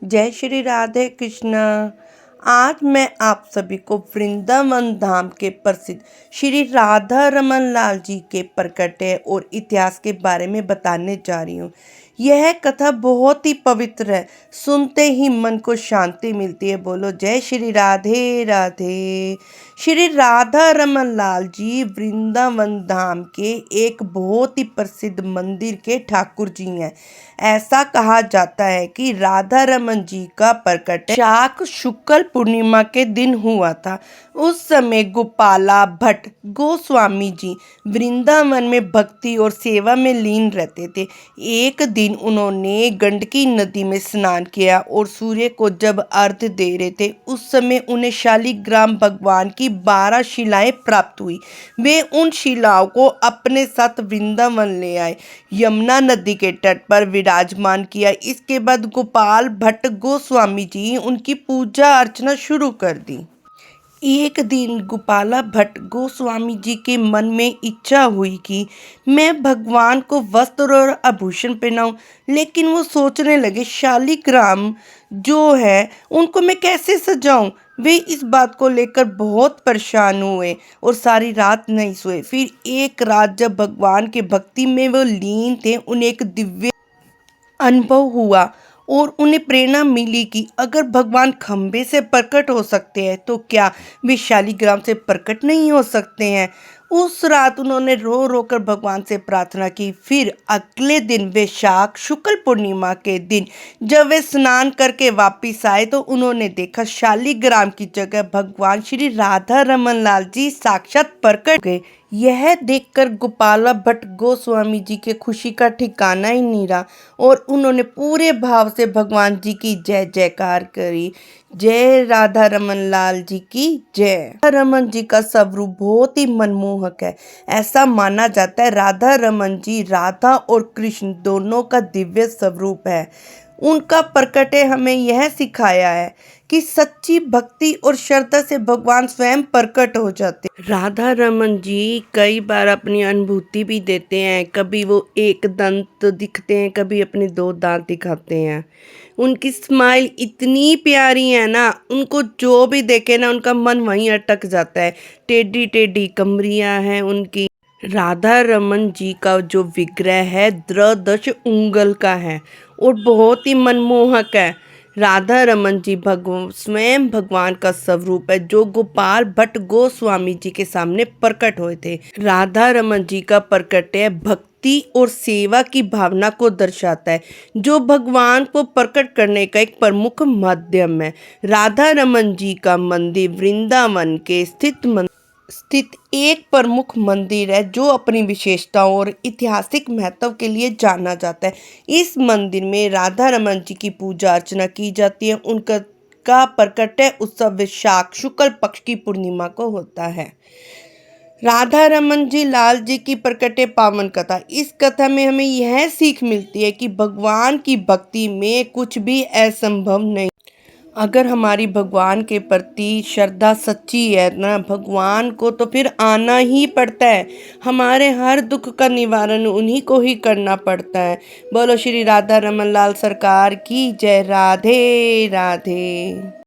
जय श्री राधे कृष्ण। आज मैं आप सभी को वृंदावन धाम के प्रसिद्ध श्री राधा रमन लाल जी के प्रकटे और इतिहास के बारे में बताने जा रही हूँ। यह कथा बहुत ही पवित्र है, सुनते ही मन को शांति मिलती है। बोलो जय श्री राधे राधे। श्री राधा रमन लाल जी वृंदावन धाम के एक बहुत ही प्रसिद्ध मंदिर के ठाकुर जी हैं। ऐसा कहा जाता है कि राधा रमन जी का प्रकट शाक शुक्ल पूर्णिमा के दिन हुआ था। उस समय गोपाला भट्ट गोस्वामी जी वृंदावन में भक्ति और सेवा में लीन रहते थे। एक दिन उन्होंने गंडकी नदी में स्नान किया और सूर्य को जब अर्घ्य दे रहे थे, उस समय उन्हें शालिग्राम भगवान की 12 शिलाएं प्राप्त हुई। वे उन शिलाओं को अपने साथ वृंदावन ले आए, यमुना नदी के तट पर विराजमान किया। इसके बाद गोपाल भट्ट गोस्वामी जी उनकी पूजा अर्चना शुरू कर दी। एक दिन गोपाला भट्ट गोस्वामी जी के मन में इच्छा हुई कि मैं भगवान को वस्त्र और आभूषण पहनाऊं, लेकिन वो सोचने लगे शालिग्राम जो है उनको मैं कैसे सजाऊं। वे इस बात को लेकर बहुत परेशान हुए और सारी रात नहीं सोए। फिर एक रात जब भगवान के भक्ति में वो लीन थे, उन्हें एक दिव्य अनुभव हुआ और उन्हें प्रेरणा मिली कि अगर भगवान खंबे से प्रकट हो सकते हैं तो क्या वे शालिग्राम से प्रकट नहीं हो सकते हैं। उस रात उन्होंने रो रो कर भगवान से प्रार्थना की। फिर अगले दिन वैशाख शुक्ल पूर्णिमा के दिन जब वे स्नान करके वापिस आए तो उन्होंने देखा शालिग्राम की जगह भगवान श्री राधा रमन लाल जी साक्षात प्रकट गए। यह देखकर गोपाला भट्ट गोस्वामी जी के खुशी का ठिकाना ही नहीं रहा और उन्होंने पूरे भाव से भगवान जी की जय जयकार करी। जय राधा रमन लाल जी की जय। राधा रमन जी का स्वरूप बहुत ही मनमोहक है। ऐसा माना जाता है राधा रमन जी राधा और कृष्ण दोनों का दिव्य स्वरूप है। उनका प्रकटे हमें यह सिखाया है कि सच्ची भक्ति और श्रद्धा से भगवान स्वयं प्रकट हो जाते हैं। राधा रमन जी कई बार अपनी अनुभूति भी देते हैं। कभी वो एक दंत दिखते हैं, कभी अपने 2 दांत दिखाते हैं। उनकी स्माइल इतनी प्यारी है ना, उनको जो भी देखे ना उनका मन वहीं अटक जाता है। टेढ़ी टेढ़ी कमरियाँ हैं उनकी। राधा रमन जी का जो विग्रह है 10 उंगल का है और बहुत ही मनमोहक है। राधा रमन जी स्वयं भगवान का स्वरूप है जो गोपाल भट्ट गोस्वामी जी के सामने प्रकट हुए थे। राधा रमन जी का प्रकटे भक्ति और सेवा की भावना को दर्शाता है, जो भगवान को प्रकट करने का एक प्रमुख माध्यम है। राधा रमन जी का मंदिर वृंदावन के स्थित एक प्रमुख मंदिर है जो अपनी विशेषताओं और ऐतिहासिक महत्व के लिए जाना जाता है। इस मंदिर में राधा रमन जी की पूजा अर्चना की जाती है। उनका प्रकट उत्सव वैशाख शुक्ल पक्ष की पूर्णिमा को होता है। राधा रमन जी लाल जी की प्रकटे पावन कथा। इस कथा में हमें यह सीख मिलती है कि भगवान की भक्ति में कुछ भी असंभव नहीं। अगर हमारी भगवान के प्रति श्रद्धा सच्ची है ना, भगवान को तो फिर आना ही पड़ता है। हमारे हर दुख का निवारण उन्हीं को ही करना पड़ता है। बोलो श्री राधा रमन लाल सरकार की जय। राधे राधे।